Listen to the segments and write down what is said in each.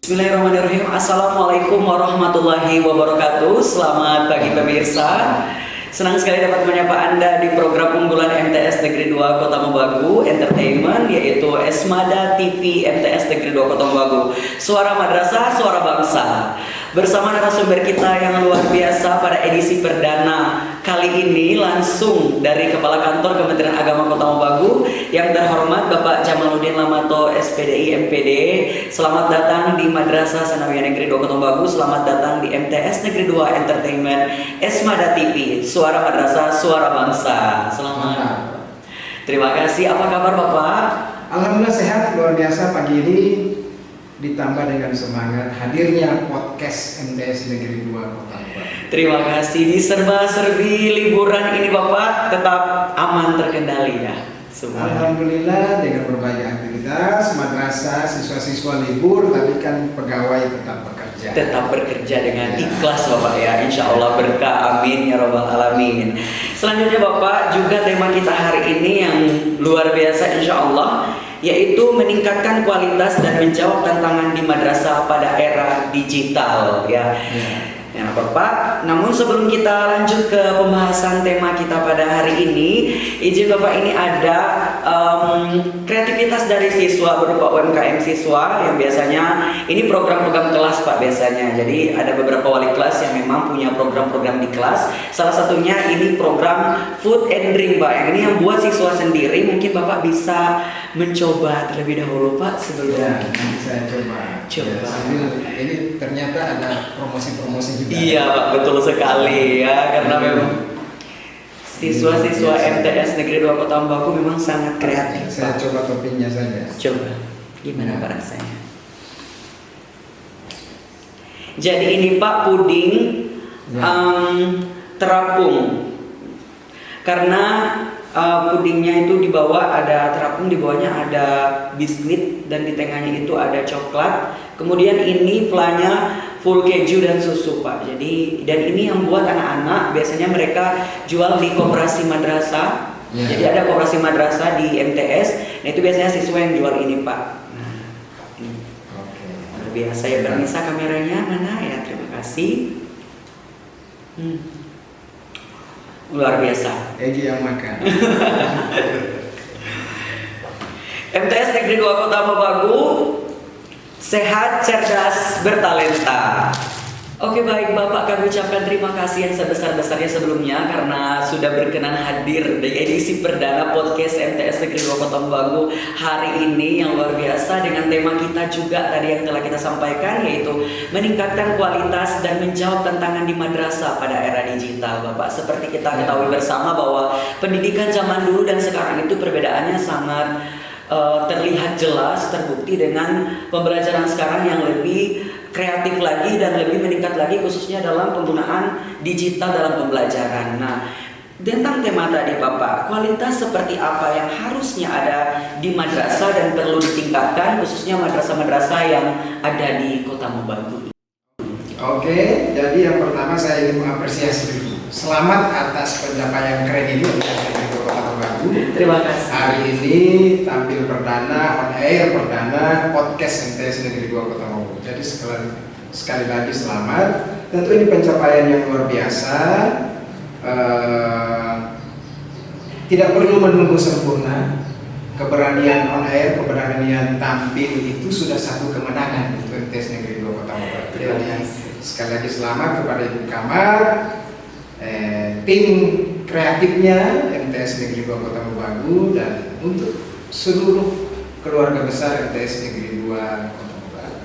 Bismillahirrahmanirrahim. Assalamualaikum warahmatullahi wabarakatuh. Selamat pagi pemirsa. Senang sekali dapat menyapa Anda di program unggulan MTS Negeri 2 Kota Mobagu Entertainment, yaitu Esmada TV MTS Negeri 2 Kota Mobagu. Suara madrasah, suara bangsa. Bersama narasumber kita yang luar biasa pada edisi perdana kali ini langsung dari Kepala Kantor Kementerian Agama Kota Mobagu yang terhormat Bapak Jamaluddin Lamato SPDI MPD. Selamat datang di Madrasah Sanawiyah Negeri 2 Kota Mobagu. Selamat datang di MTS Negeri 2 Entertainment Esmada TV. Suara madrasah, suara bangsa. Selamat. Terima kasih. Apa kabar Bapak? Alhamdulillah sehat, luar biasa pagi ini. Ditambah dengan semangat hadirnya podcast MTS Negeri 2 Kota Mobagu. Terima kasih. Di serba-serbi liburan ini Bapak tetap aman terkendali ya semua. Alhamdulillah dengan berbagai aktivitas, madrasah, siswa-siswa libur, tapi kan pegawai tetap bekerja. Tetap bekerja dengan ikhlas Bapak ya. Insya Allah berkah, amin ya robbal alamin. Selanjutnya Bapak, juga tema kita hari ini yang luar biasa insya Allah, yaitu meningkatkan kualitas dan menjawab tantangan di madrasah pada era digital ya. Ya Bapak, namun sebelum kita lanjut ke pembahasan tema kita pada hari ini, izin Bapak, ini ada kreativitas dari siswa berupa UMKM siswa yang biasanya ini program-program kelas Pak biasanya. Jadi ada beberapa wali kelas yang memang punya program-program di kelas. Salah satunya ini program food and drink Pak. Yang ini yang buat siswa sendiri. Mungkin Bapak bisa mencoba terlebih dahulu Pak sebelum saya coba. Coba. Sambil ini ternyata ada promosi-promosi juga. Iya Pak, betul sekali ya, karena memang siswa-siswa MTS Negeri 2 Kota Mobagu memang sangat kreatif. Saya Pak. coba toppingnya saja. Coba, gimana Pak rasanya? Jadi ini Pak puding terapung, karena pudingnya itu di bawah ada terapung, di bawahnya ada biskuit dan di tengahnya itu ada coklat. Kemudian ini flanya full keju dan susu Pak. Jadi dan ini yang buat anak-anak biasanya mereka jual di koperasi madrasah. Jadi ada koperasi madrasah di MTS. Nah itu biasanya siswa yang jual ini Pak. Nah, ini. Luar biasa ya. Permisa kameranya mana ya? Terima kasih. Luar biasa. Egi yang makan. MTS Negeri 2 Kota Mobagu, sehat, cerdas, bertalenta. Oke baik Bapak, kami ucapkan terima kasih yang sebesar-besarnya sebelumnya karena sudah berkenan hadir di edisi perdana podcast MTS Negeri 2 Kota Mobagu hari ini yang luar biasa dengan tema kita juga tadi yang telah kita sampaikan, yaitu meningkatkan kualitas dan menjawab tantangan di madrasah pada era digital Bapak. Seperti kita ketahui bersama bahwa pendidikan zaman dulu dan sekarang itu perbedaannya sangat terlihat jelas, terbukti dengan pembelajaran sekarang yang lebih kreatif lagi dan lebih meningkat lagi khususnya dalam penggunaan digital dalam pembelajaran. Nah, tentang tema tadi Bapak, kualitas seperti apa yang harusnya ada di madrasah dan perlu ditingkatkan khususnya madrasah-madrasah yang ada di Kota Mobagu. Oke, jadi yang pertama saya ingin mengapresiasi dulu. Selamat atas pencapaian keren ini untuk Negeri 2 Kota Mobagu. Terima kasih. Hari ini tampil perdana, on air perdana podcast MTS Negeri 2 Kota Mobagu. Jadi sekali lagi selamat. Tentu ini pencapaian yang luar biasa. Tidak perlu menunggu sempurna. Keberanian on air, keberanian tampil itu sudah satu kemenangan untuk MTS Negeri 2 Kota Mobagu. Jadi sekali lagi selamat kepada Ibu Kamar, tim kreatifnya MTS Negeri 2 Kota Mobagu, dan untuk seluruh keluarga besar MTS Negeri 2 Kota Mobagu.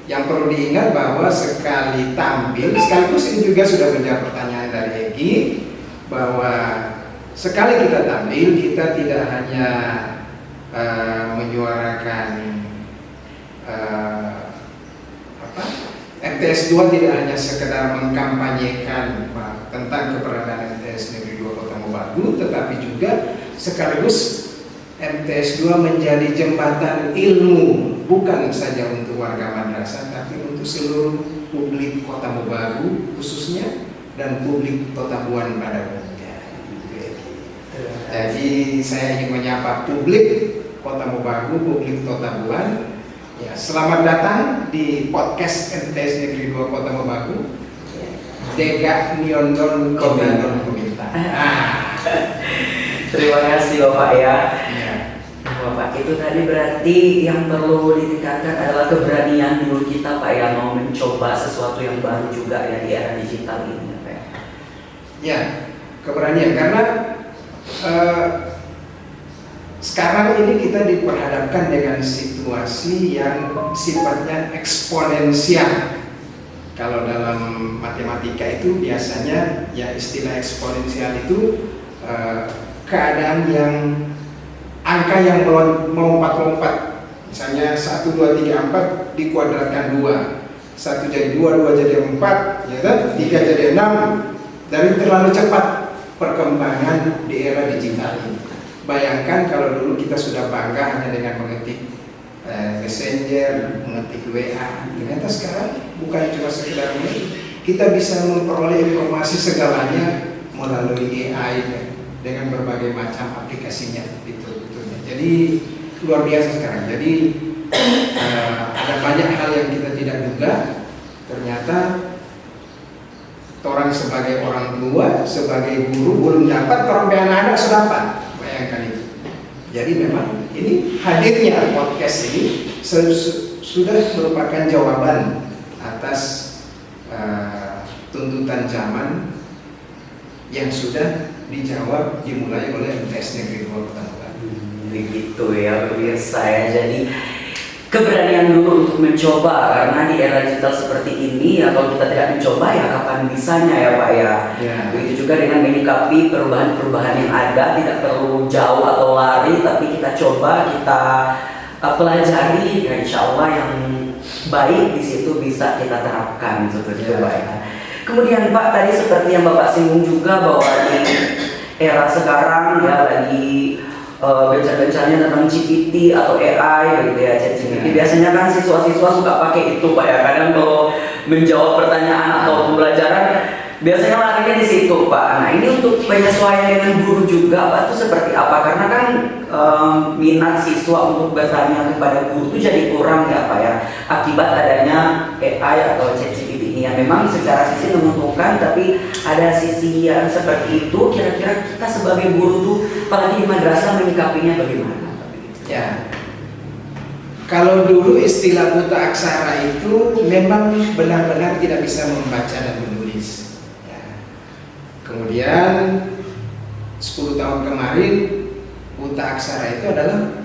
Yang perlu diingat bahwa sekali tampil, sekaligus ini juga sudah menjawab pertanyaan dari Egi, bahwa sekali kita tampil, kita tidak hanya menyuarakan MTS 2 tidak hanya sekedar mengkampanyekan tentang keberadaan MTS Negeri 2 Kota Mobagu, tetapi juga sekaligus MTS 2 menjadi jembatan ilmu, bukan saja untuk warga madrasah, tapi untuk seluruh publik Kota Mobagu khususnya dan publik Totabuan pada umumnya. Jadi saya ingin menyapa publik Kota Mobagu, publik Totabuan, Ya, selamat datang di podcast MTS Negeri 2 Kota Mobagu. Dega Niondon Komendon Kominta. Terima kasih Bapak ya. Ya. Bapak, itu tadi berarti yang perlu ditingkatkan adalah keberanian dulu kita Pak ya, mau mencoba sesuatu yang baru juga ya di era digital ini ya Pak. Ya, keberanian karena sekarang ini kita diperhadapkan dengan situasi yang sifatnya eksponensial. Kalau dalam matematika itu biasanya ya istilah eksponensial itu keadaan yang angka yang melompat-lompat. Misalnya 1, 2, 3, 4 dikuadratkan 2, 1 jadi 2, 2 jadi 4, ya kan? 3 jadi 6. Dari terlalu cepat perkembangan di era digital ini. Bayangkan kalau dulu kita sudah bangga hanya dengan mengetik messenger, mengetik WA. Ternyata sekarang bukan cuma sekedar mengetik, kita bisa memperoleh informasi segalanya melalui AI dengan berbagai macam aplikasinya. Jadi luar biasa sekarang. Jadi ada banyak hal yang kita tidak duga. Ternyata orang sebagai orang tua, sebagai guru belum dapat, orang anak sudah dapat. Bayangkan itu. Jadi memang ini hadirnya podcast ini sudah merupakan jawaban atas tuntutan zaman yang sudah dijawab dimulai oleh MTS Negeri 2 Kota Mobagu. Begitu ya pemirsa ya. Jadi keberanian dulu untuk mencoba, karena di era digital seperti ini ya kalau kita tidak mencoba ya kapan bisanya ya Pak ya. Begitu juga dengan menyikapi perubahan-perubahan yang ada, tidak perlu jauh atau lari, tapi kita coba, kita pelajari, ya insya Allah yang baik di situ bisa kita terapkan seperti itu Pak ya. Kemudian Pak, tadi seperti yang Bapak singgung juga bahwa di era sekarang ya lagi gencar-gencarnya tentang GPT atau AI gitu ya, ChatGPT. Biasanya kan siswa-siswa suka pakai itu Pak ya. Kadang kalau menjawab pertanyaan atau pembelajaran biasanya larinya di situ Pak. Nah ini untuk penyesuaian dengan guru juga Pak itu seperti apa? Karena kan minat siswa untuk bertanya kepada guru itu jadi kurang ya Pak ya, akibat adanya AI atau ChatGPT ini yang memang secara sisi menguntungkan, tapi ada sisi yang seperti itu. Kira-kira kita sebagai guru tuh apalagi di madrasah menyikapinya bagaimana? Ya, kalau dulu istilah buta aksara itu memang benar-benar tidak bisa membaca dan menulis. Ya. Kemudian 10 tahun kemarin buta aksara itu adalah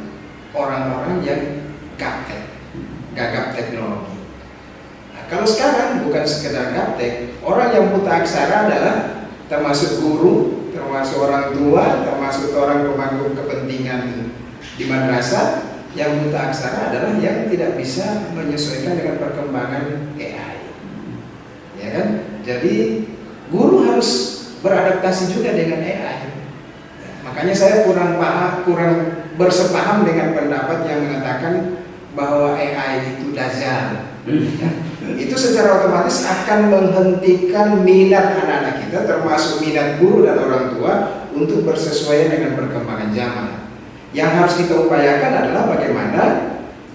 orang-orang yang gagap teknologi. Nah, kalau sekarang bukan sekedar gaptek, orang yang buta aksara adalah termasuk guru, termasuk orang tua, termasuk orang pemangku kepentingan di madrasah. Yang buta aksara adalah yang tidak bisa menyesuaikan dengan perkembangan AI, ya kan? Jadi guru harus beradaptasi juga dengan AI. Makanya saya kurang bersepaham dengan pendapat yang mengatakan bahwa AI itu dajjal. Ya. Itu secara otomatis akan menghentikan minat anak-anak kita, termasuk minat guru dan orang tua, untuk bersesuaian dengan perkembangan zaman. Yang harus kita upayakan adalah bagaimana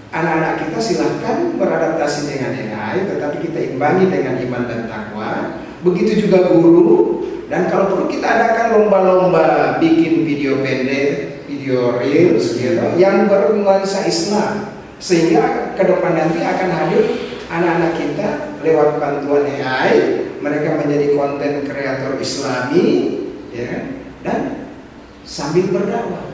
anak-anak kita silahkan beradaptasi dengan AI, tetapi kita imbangi dengan iman dan takwa. Begitu juga guru, dan kalau perlu kita adakan lomba-lomba bikin video pendek, video reels gitu, yang bernuansa Islam, sehingga ke depan nanti akan hadir anak-anak kita lewat bantuan AI, mereka menjadi konten kreator Islami, ya, dan sambil berdakwah.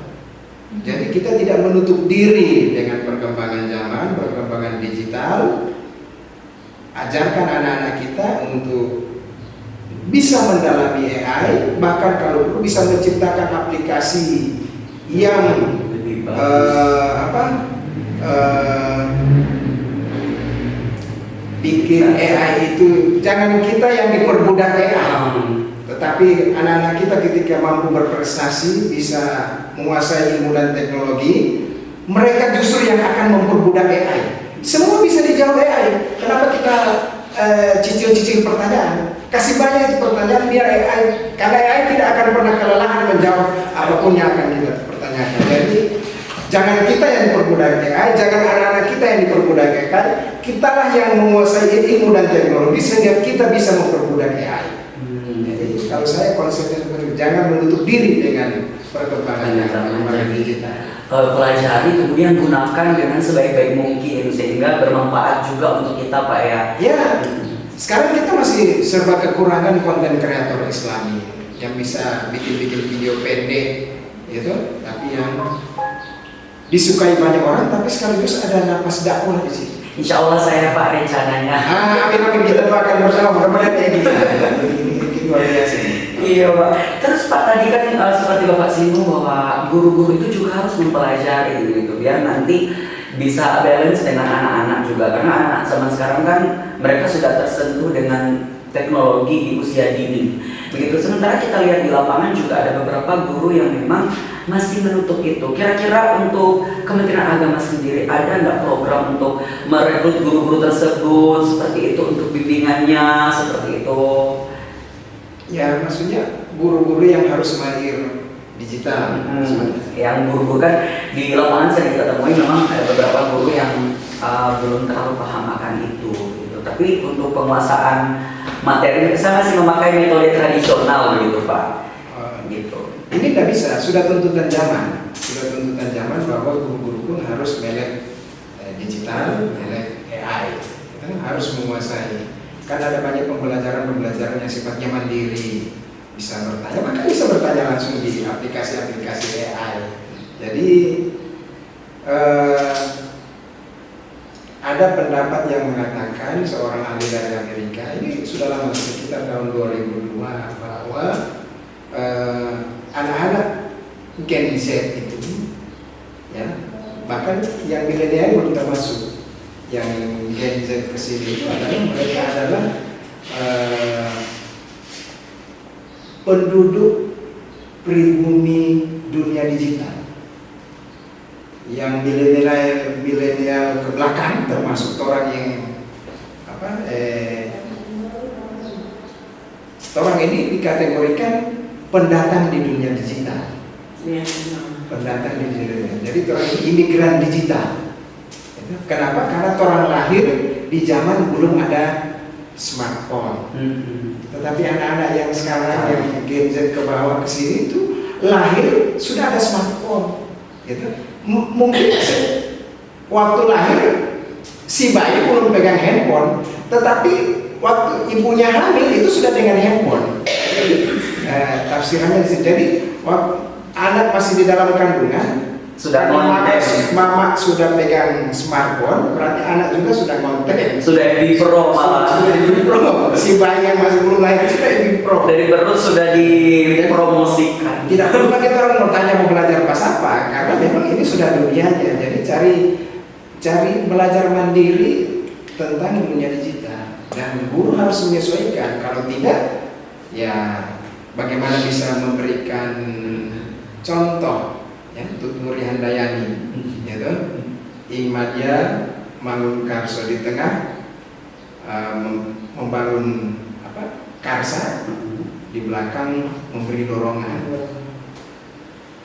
Jadi kita tidak menutup diri dengan perkembangan zaman, perkembangan digital. Ajarkan anak-anak kita untuk bisa mendalami AI, bahkan kalau perlu bisa menciptakan aplikasi yang bikin AI itu, jangan kita yang diperbudak AI, tetapi anak-anak kita ketika mampu berprestasi, bisa menguasai ilmu dan teknologi, mereka justru yang akan memperbudak AI. Semua bisa dijawab AI. Kenapa kita cicil-cicil pertanyaan? Kasih banyak itu pertanyaan biar AI, karena AI tidak akan pernah kelelahan menjawab apapun yang akan kita pertanyakan. Jadi Jangan kita yang diperbudak AI, jangan anak-anak kita yang diperbudak AI. Kitalah yang menguasai ilmu dan teknologi sehingga kita bisa memperbudak AI. Jadi kalau saya konsepnya seperti itu, jangan menutup diri dengan perkembangan yang digital. Pelajari kemudian gunakan dengan sebaik-baik mungkin sehingga bermanfaat juga untuk kita Pak ya. Ya, sekarang kita masih serba kekurangan konten kreator Islami yang bisa bikin-bikin video pendek, gitu, tapi yang disukai banyak orang, tapi sekaligus ada napas dakwah di situ. Insya Allah saya Pak rencananya. Amin, kita doakan bersama mudah-mudahan kayak gitu. Ini luar biasa. Iya Pak. Terus Pak tadi kan seperti Bapak singgung bahwa guru-guru itu juga harus mempelajari gitu biar nanti bisa balance dengan anak-anak juga karena anak zaman sekarang kan mereka sudah tersentuh dengan teknologi di usia dini. Begitu sementara kita lihat di lapangan juga ada beberapa guru yang memang masih menutup itu. Kira-kira untuk Kementerian Agama sendiri ada nggak program untuk merekrut guru-guru tersebut seperti itu untuk bimbingannya seperti itu? Ya, maksudnya guru-guru yang harus mahir digital. Yang guru-guru kan di lapangan sering kita temui memang ada beberapa guru yang belum terlalu paham akan itu. Gitu. Tapi untuk penguasaan materi saya masih memakai metode tradisional begitu Pak. Gitu. Ini tidak bisa, sudah tuntutan zaman. Sudah tuntutan zaman bahwa guru-guru pun harus melek digital, melek AI. Kita harus menguasai. Kan ada banyak pembelajaran yang sifatnya mandiri, bisa bertanya, bahkan bisa bertanya langsung di aplikasi-aplikasi AI. Jadi ada pendapat yang mengatakan seorang ahli dari Amerika, ini sudah lama sekitar tahun 2002, bahwa anak-anak Gen Z itu, ya, bahkan yang milenial belum termasuk. Yang Gen Z kesini itu adalah mereka adalah penduduk pribumi dunia digital. Yang milenial ke belakang termasuk orang yang orang ini dikategorikan pendatang di dunia digital. Pendatang di dunia digital. Jadi orang ini imigran digital. Kenapa? Karena orang lahir di zaman belum ada smartphone. Tetapi anak-anak yang sekarang yang Gen Z ke bawah ke sini itu lahir sudah ada smartphone. Gitu. Mungkin waktu lahir si bayi belum pegang handphone, tetapi waktu ibunya hamil itu sudah dengan handphone. Tafsirannya di sini. Jadi waktu anak masih di dalam kandungan sudah mama sudah pegang smartphone, berarti anak juga sudah konten. Sudah di pro malah. Sudah di pro. Si bayi yang masih belum lahir sudah di pro. Dari perut sudah dipromosikan. Tidak perlu lagi orang bertanya mau belajar bahasa apa, karena memang ini sudah dunianya. Jadi cari belajar mandiri tentang dunia digital. Dan guru harus menyesuaikan. Kalau tidak, ya bagaimana bisa memberikan contoh. Ya, untuk Muri Handayani, yaitu Imadya Mangunkarso di tengah membangun karsa, di belakang memberi dorongan.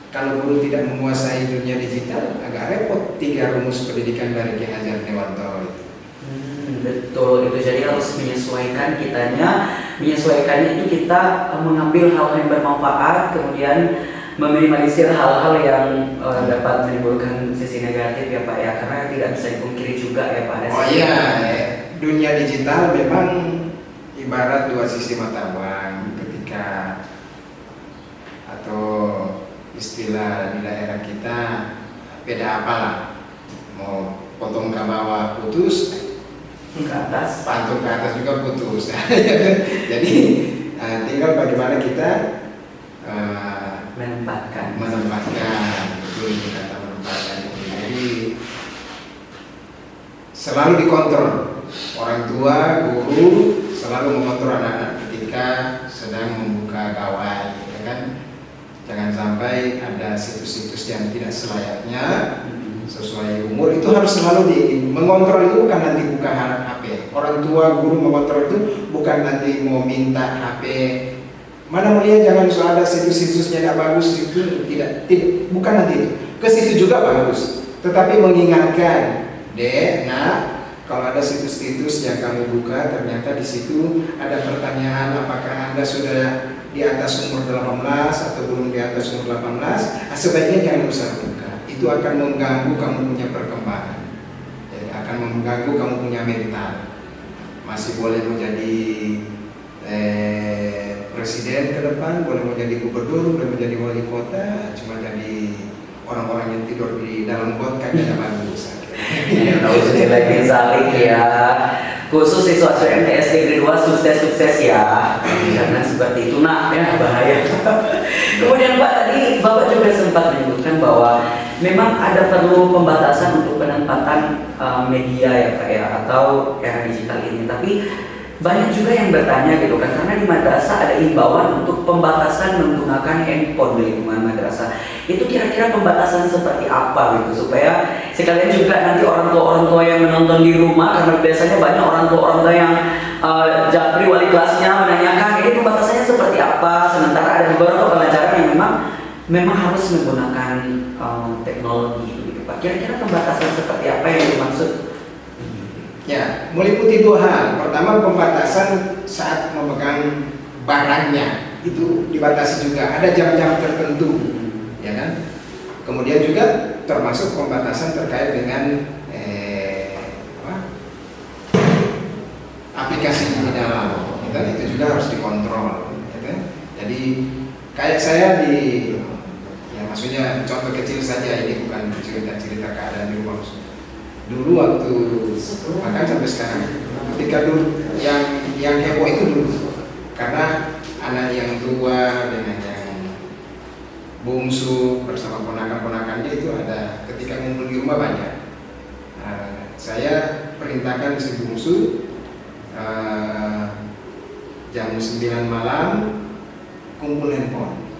Kalau guru tidak menguasai dunia digital, agak repot 3 rumus pendidikan dari Ki Hajar Dewanto. Betul, itu jadi harus menyesuaikan menyesuaikannya itu kita mengambil hal yang bermanfaat, kemudian meminimalisir hal-hal yang dapat menimbulkan sisi negatif ya Pak ya, karena tidak bisa dipungkiri juga ya Pak. Oh iya, dunia digital memang ibarat 2 sisi mata uang. Ketika atau istilah di daerah kita beda apalah, mau potong ke bawah putus, ke atas pantul ke atas juga putus. Jadi tinggal bagaimana kita menempatkan betul kata menempatkan itu. Jadi selalu dikontrol, orang tua, guru selalu mengontrol anak-anak ketika sedang membuka gawai, ya kan? Jangan sampai ada situs-situs yang tidak selayaknya sesuai umur. Itu harus selalu mengontrol. Itu bukan nanti buka HP. Orang tua, guru mengontrol itu bukan nanti mau minta HP. Mana mulia, jangan soal ada situs-situsnya tidak bagus, itu tidak bukan nanti itu. ke situ juga bagus. Tetapi mengingatkan, Dek, Nak, kalau ada situs-situs yang kami buka ternyata di situ ada pertanyaan apakah Anda sudah di atas umur 18 atau belum di atas umur 18, sebaiknya jangan usah buka. Itu akan mengganggu kamu punya perkembangan. Jadi akan mengganggu kamu punya mental. Masih boleh menjadi presiden ke depan, boleh menjadi gubernur, boleh menjadi wali kota, cuma jadi orang-orang yang tidur di dalam got kan tidak bagus. Nauzubillah min zalik ya. Khusus siswa-siswa MTS Negeri 2 sukses-sukses ya. Jangan seperti itu nak ya, bahaya. Kemudian Pak, tadi Bapak juga sempat menyebutkan bahwa memang ada perlu pembatasan untuk penempatan media ya Kak ya, atau era digital ini. Tapi banyak juga yang bertanya gitu kan, karena di madrasah ada imbauan untuk pembatasan menggunakan handphone di lingkungan madrasah. Itu kira-kira pembatasan seperti apa gitu, supaya sekalian juga nanti orang tua yang menonton di rumah, karena biasanya banyak orang tua yang japri wali kelasnya menanyakan ini pembatasannya seperti apa, sementara ada beberapa pelajaran yang memang harus menggunakan teknologi gitu Pak. Kira-kira pembatasan seperti apa yang dimaksud? Ya, meliputi dua hal. Pertama, pembatasan saat memegang barangnya itu dibatasi juga. Ada jam-jam tertentu, ya kan? Kemudian juga termasuk pembatasan terkait dengan aplikasi di dalam. Itu juga harus dikontrol, ya kan? Jadi kayak saya maksudnya contoh kecil saja, ini bukan cerita-cerita keadaan di rumah. Dulu waktu bahkan sampai sekarang, ketika dulu yang heboh itu dulu karena anak yang tua dengan yang bungsu bersama ponakan-ponakannya itu ada ketika ngumpul di rumah banyak. Saya perintahkan si bungsu jam 9 malam kumpul handphone.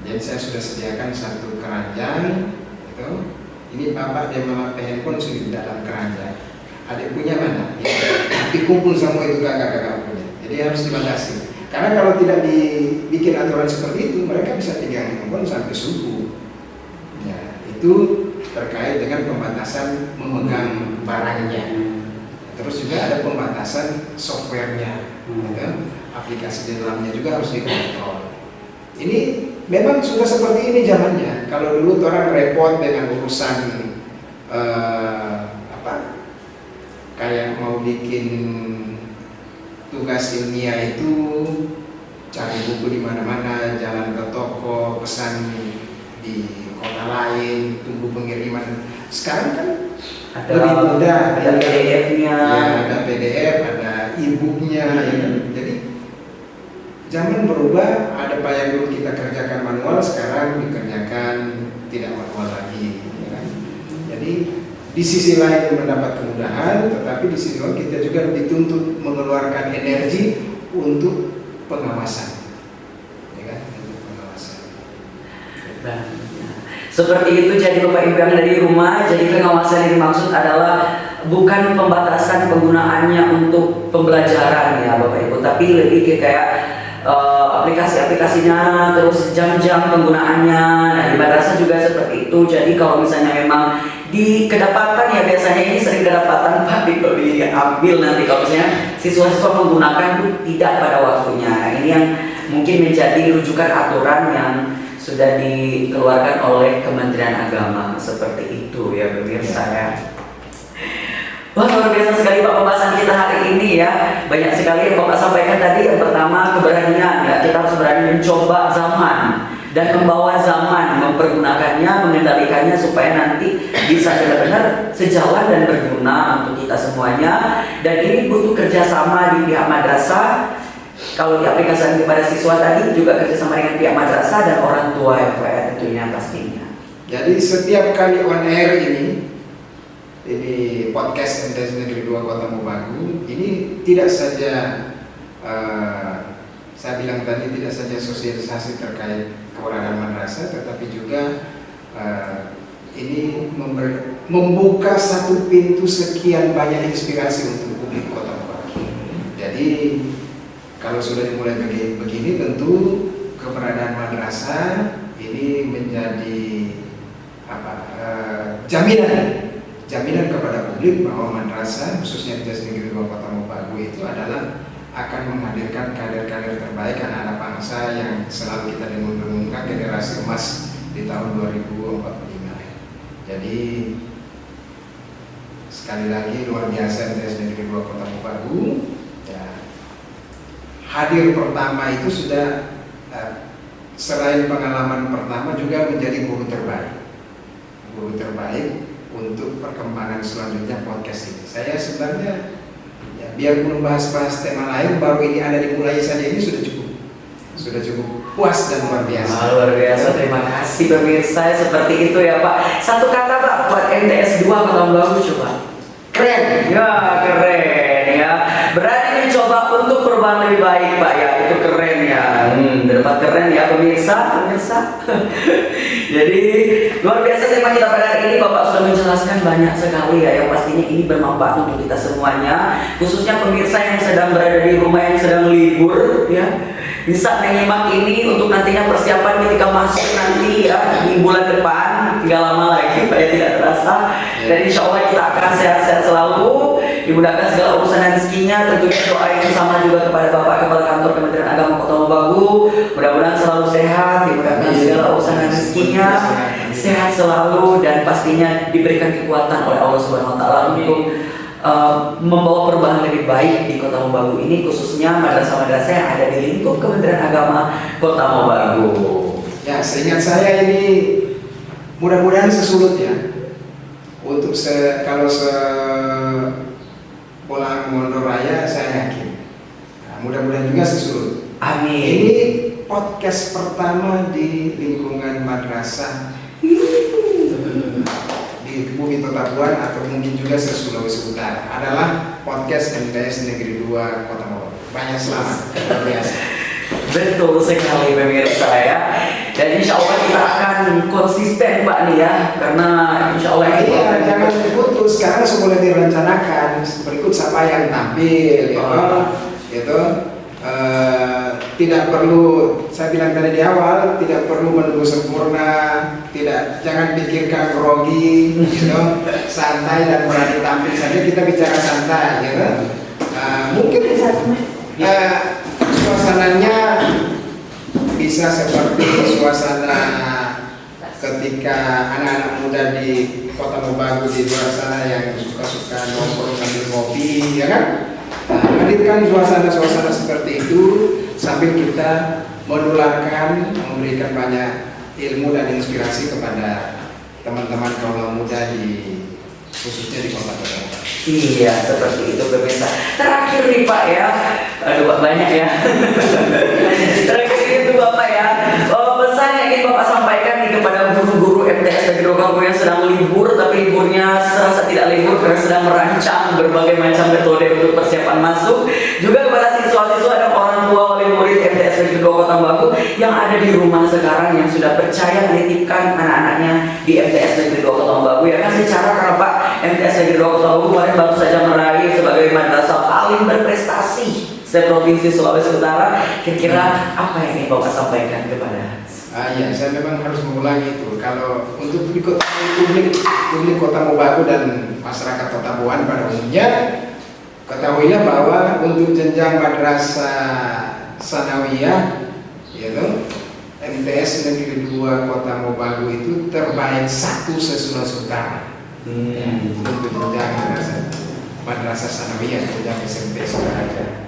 Jadi saya sudah sediakan satu keranjang itu. Ini bapak dan mama handphone sudah di dalam keranjang. Adik punya mana? Ya, tapi kumpul semua itu kakak-kakak punya. Jadi harus dibatasi. Karena kalau tidak dibikin aturan seperti itu, mereka bisa pegang handphone sampai subuh. Ya, itu terkait dengan pembatasan memegang barangnya. Terus juga ada pembatasan softwarenya, gitu. Aplikasi di dalamnya juga harus dikontrol. Ini memang sudah seperti ini zamannya. Kalau dulu orang repot dengan urusan kayak mau bikin tugas ilmiah itu cari buku di mana-mana, jalan ke toko, pesan di kota lain, tunggu pengiriman. Sekarang kan ada lebih mudah, ada PDF-nya, ya, ada PDF, ada e-booknya, ya kan? Jadi zaman berubah, ada apa yang dulu kita kerjakan manual, sekarang dikerjakan tidak manual lagi, ya kan? Jadi di sisi lain mendapat kemudahan, tetapi di sisi lain kita juga dituntut mengeluarkan energi untuk pengawasan, ya kan? Untuk pengawasan. Nah, seperti itu. Jadi Bapak Ibu yang ada di rumah, jadi pengawasan yang dimaksud adalah bukan pembatasan penggunaannya untuk pembelajaran ya Bapak Ibu, tapi lebih ke kayak aplikasi-aplikasinya, terus jam-jam penggunaannya. Nah, di madrasah juga seperti itu. Jadi kalau misalnya memang di kedapatan ya, biasanya ini sering kedapatan Pak, diambil nanti kalau misalnya siswa-siswa menggunakan itu tidak pada waktunya. Nah, ini yang mungkin menjadi rujukan aturan yang sudah dikeluarkan oleh Kementerian Agama seperti itu ya pemirsa ya. Wah, luar biasa sekali Pak pembahasan kita hari ini ya. Banyak sekali yang Bapak sampaikan tadi. Yang pertama, keberanian ya. Kita harus berani mencoba zaman dan membawa zaman, mempergunakannya, mengendalikannya supaya nanti bisa benar-benar sejalan dan berguna untuk kita semuanya. Dan ini butuh kerjasama di pihak madrasah. Kalau diaplikasikan kepada siswa tadi juga kerjasama dengan pihak madrasah dan orang tua ya Pak ya, tentunya pastinya. Jadi setiap kali on air ini podcast MTS Negeri 2 Kota Mobagu, ini tidak saja saya bilang tadi tidak saja sosialisasi terkait keberadaan madrasah, tetapi juga ini membuka satu pintu sekian banyak inspirasi untuk publik Kota Mobagu. Jadi kalau sudah dimulai begini, tentu keberadaan madrasah ini menjadi jaminan kepada publik bahwa madrasah khususnya MTS Negeri 2 Kota Mobagu itu adalah akan menghadirkan kader-kader terbaik anak-anak bangsa yang selalu kita dengung-dengungkan generasi emas di tahun 2045. Jadi sekali lagi luar biasa MTS Negeri 2 Kota Mobagu. Ya, hadir pertama itu sudah selain pengalaman pertama juga menjadi guru terbaik untuk perkembangan selanjutnya podcast ini. Saya sebenarnya ya, biar belum bahas-bahas tema lain, baru ini ada dimulai saja ini sudah cukup puas dan luar biasa. Luar biasa, terima kasih pemirsa. Seperti itu ya Pak. Satu kata Pak buat MTS 2 Kota Mobagu coba. Keren. Ya keren ya. Berani mencoba untuk perubahan lebih baik Pak ya. Itu keren ya. Dapat keren ya pemirsa. Jadi luar biasa tema kita pada hari ini. Bapak sudah menjelaskan banyak sekali ya. Yang pastinya ini bermanfaat untuk kita semuanya. Khususnya pemirsa yang sedang berada di rumah, yang sedang libur ya. Bisa menyimak ini untuk nantinya persiapan ketika masuk nanti ya di bulan depan. Tinggal lama lagi Pak ya, tidak terasa. Dan insya Allah kita akan sehat-sehat selalu, dimudahkan segala urusan dan rezekinya. Tentunya doa yang sama juga kepada Bapak Kepala Kantor Kementerian Agama Kota Mobagu. Mudah-mudahan selalu sehat, dimudahkan segala urusan dan rezekinya, sehat selalu, dan pastinya diberikan kekuatan oleh Allah Subhanahu Wa Taala untuk membawa perubahan lebih baik di Kota Mobagu ini, khususnya madrasah-madrasah yang ada di lingkup Kementerian Agama Kota Mobagu. Ya, seingat saya ini mudah-mudahan sesulut ya. Untuk kalau pulang mundur raya saya yakin. Nah, mudah-mudahan juga sesulut. Amin. Ini podcast pertama di lingkungan madrasah di Bumi Totabuan atau mungkin juga se-Sulawesi Utara adalah podcast MTS Negeri 2 Kota Mobagu. Banyak selamat, luar biasa. Betul sekali pemirsa ya. Dan insya Allah kita akan konsisten Pak nih ya, karena insya Allah ini jangan diputus. Sekarang semula direncanakan berikut siapa yang tampil, gitu. Tidak perlu, saya bilang tadi di awal, tidak perlu menunggu sempurna, jangan pikirkan grogi, gitu, santai dan berani tampil saja. Kita bicara santai, gitu. Mungkin suasananya bisa seperti suasana ketika anak-anak muda di Kota Mobagu di luar sana yang suka-suka nongkrong sambil ngopi, ya kan? Hadirkan suasana-suasana seperti itu sambil kita menularkan, memberikan banyak ilmu dan inspirasi kepada teman-teman kaum muda khususnya di Kota Mobagu. Iya, seperti itu pemirsa. Terakhir nih Pak ya, aduh Pak banyak ya. Terakhir itu Bapak ya, pesan yang ingin Bapak sampaikan nih kepada guru-guru MTS Negeri 2 Kota Mobagu yang sedang libur, tapi liburnya serasa tidak libur karena sedang merancang berbagai macam metode untuk persiapan masuk. Juga kepada siswa-siswa dan orang tua wali murid MTS Negeri 2 Kota Mobagu yang ada di rumah sekarang yang sudah percaya menitipkan anak-anaknya di MTS Negeri 2 Kota Mobagu ya kan, secara karena Pak MTS Negeri 2 Kota Mobagu kemarin baru saja meraih sebagai madrasah paling berprestasi se-provinsi Sulawesi Utara. Kira-kira apa yang ingin Bapak sampaikan kepada? Ya, saya memang harus mengulangi itu. Kalau untuk publik Kota Mobagu dan masyarakat Totabuan pada umumnya, ketahuilah bahwa untuk jenjang madrasah sanawiyah, yaitu MTS Negeri 2 Kota Mobagu itu terbaik satu se-Sulawesi Utara. Untuk jenjang madrasah sanawiyah, jenjang SMP saja.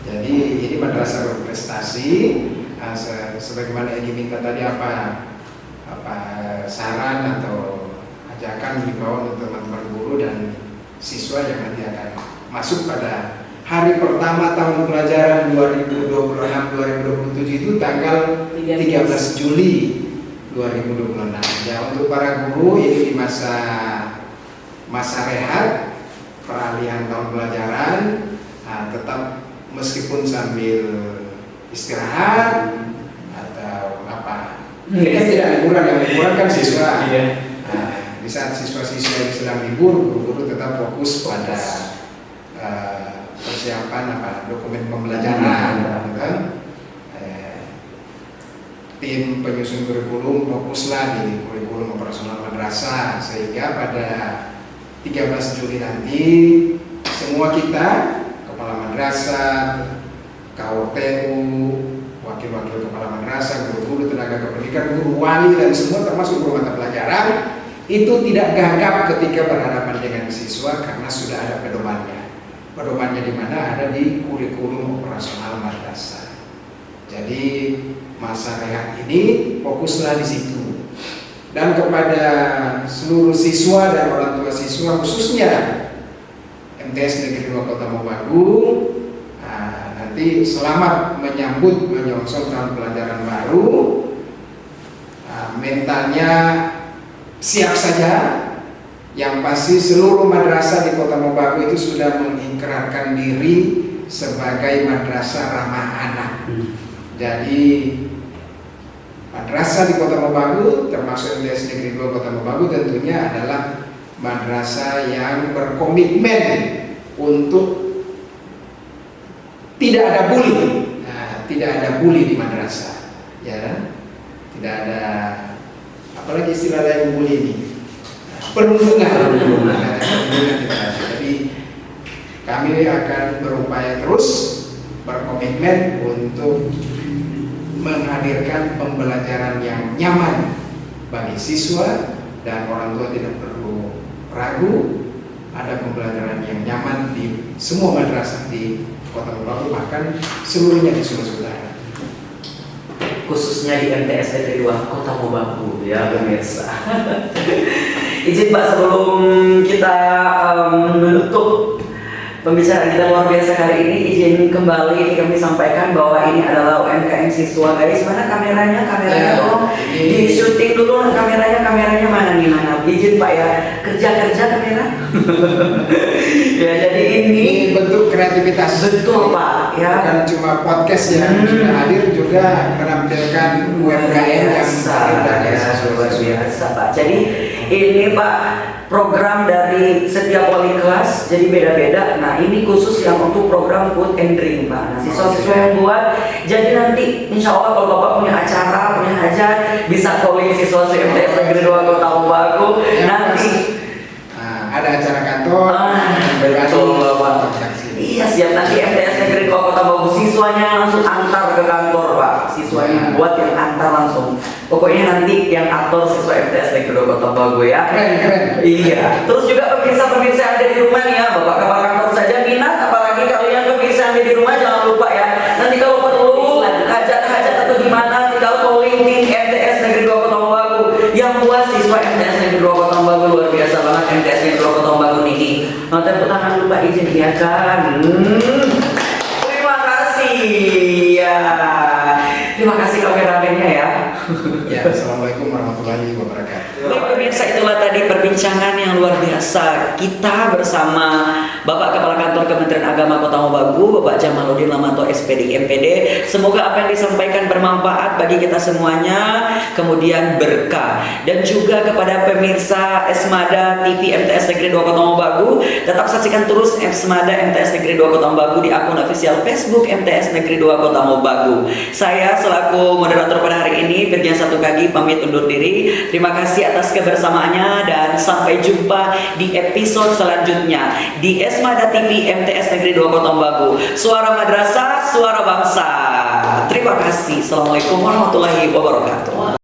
Jadi ini madrasah berprestasi. Sebagaimana yang diminta tadi, apa saran atau ajakan dibawa untuk teman-teman guru dan siswa yang nanti akan masuk pada hari pertama tahun pelajaran 2026-2027 itu tanggal 13 Juli 2026. Ya, untuk para guru ini di masa rehat peralihan tahun pelajaran, tetap meskipun sambil istirahat atau apa, kita tidak liburan, yang liburan kan siswa. Di saat siswa-siswa yang sedang libur, guru-guru tetap fokus pada persiapan dokumen pembelajaran, kan? tim penyusun kurikulum fokuslah di kurikulum operasional madrasah, sehingga pada 13 Juli nanti semua kita, kepala madrasah, KOTU, wakil-wakil kepala madrasah, guru-guru, tenaga kependidikan, guru wali, dan semua termasuk guru mata pelajaran, itu tidak gagap ketika berhadapan dengan siswa karena sudah ada pedomannya. Pedomannya di mana? Ada di kurikulum operasional madrasah. Jadi masa rehat ini fokuslah di situ. Dan kepada seluruh siswa dan orang tua siswa, khususnya MTS Negeri 2 Kota Mobagu, nanti selamat menyambut menyongsong tahun pelajaran baru. Mentalnya siap saja. Yang pasti seluruh madrasah di Kota Mobagu itu sudah mengikrarkan diri sebagai madrasah ramah anak. Jadi madrasah di Kota Mobagu, termasuk MTS Negeri 2 Kota Mobagu, tentunya adalah madrasah yang berkomitmen untuk tidak ada bully. Tidak ada bully di madrasah, ya. Tidak ada, apalagi istilah lain bully ini, perundungan. Jadi kami akan berupaya terus berkomitmen untuk menghadirkan pembelajaran yang nyaman bagi siswa, dan orang tua tidak perlu ragu, ada pembelajaran yang nyaman di semua madrasah di Kota Mobagu, bahkan seluruhnya di Sulawesi Utara. Khususnya di MTS Negeri 2 Kota Mobagu, ya pemirsa. Izin Pak, sebelum kita menutup pembicaraan kita luar biasa hari ini, izin kembali kami sampaikan bahwa ini adalah UMKM siswa, guys. Mana kameranya? Kameranya tolong di syuting dulu. Kameranya mana nih, mana? Izin Pak ya, kerja kamera. Ya, jadi ini bentuk kreativitas. Betul Pak, ya. Bukan cuma podcast yang sudah hadir, juga menampilkan UMKM yang luar biasa Pak. Jadi ini Pak, program dari setiap wali kelas jadi beda-beda. Nah ini khusus yang untuk program food and drink Pak. Nah siswa-siswa yang buat, jadi nanti insya Allah kalau Bapak punya acara, punya hajat, bisa calling siswa-siswa MTS Negeri 2 Kota Mobagu. Nanti ada acara kantor, betul Bapak. Iya siap, nanti MTS Negeri 2 Kota Mobagu siswanya langsung antar ke kantor Pak. Siswanya buat yang antar langsung. Pokoknya nanti yang atur siswa MTS Negeri 2 Kota Mobagu ya. Keren. Iya. Terus juga pemirsa-pemirsa yang ada di rumah nih ya, Bapak kepala kantor saja minat, apalagi kalian pemirsa yang ada di rumah jangan lupa ya. Nanti kalau perlu hajat-hajat atau gimana, tinggal calling tim MTS Negeri 2 Kota Mobagu. Yang buat siswa MTS Negeri 2 Kota Mobagu luar biasa banget MTS Negeri 2 Kota Mobagu ini. Tepuk tangan lupa izin ya kan. Terima kasih ya. Terima kasih kameramennya ya. Ya, assalamualaikum warahmatullahi wabarakatuh. Baik pemirsa, itulah tadi perbincangan yang luar biasa kita bersama Bapak Kepala Kantor Kementerian Agama Kota Mobagu, Bapak Jamaluddin Lamanto SPD MPD. Semoga apa yang disampaikan bermanfaat bagi kita semuanya, kemudian berkah. Dan juga kepada pemirsa Esmada TV MTS Negeri 2 Kota Mobagu, tetap saksikan terus Esmada MTS Negeri 2 Kota Mobagu di akun official Facebook MTS Negeri 2 Kota Mobagu. Saya selaku moderator pada hari ini, Firjan Satukagi, pamit undur diri. Terima kasih atas kebersamaannya dan sampai jumpa di episode selanjutnya di Esmada TV MTS Negeri 2 Kota Mobagu. Suara madrasah, suara bangsa. Terima kasih. Assalamualaikum warahmatullahi wabarakatuh.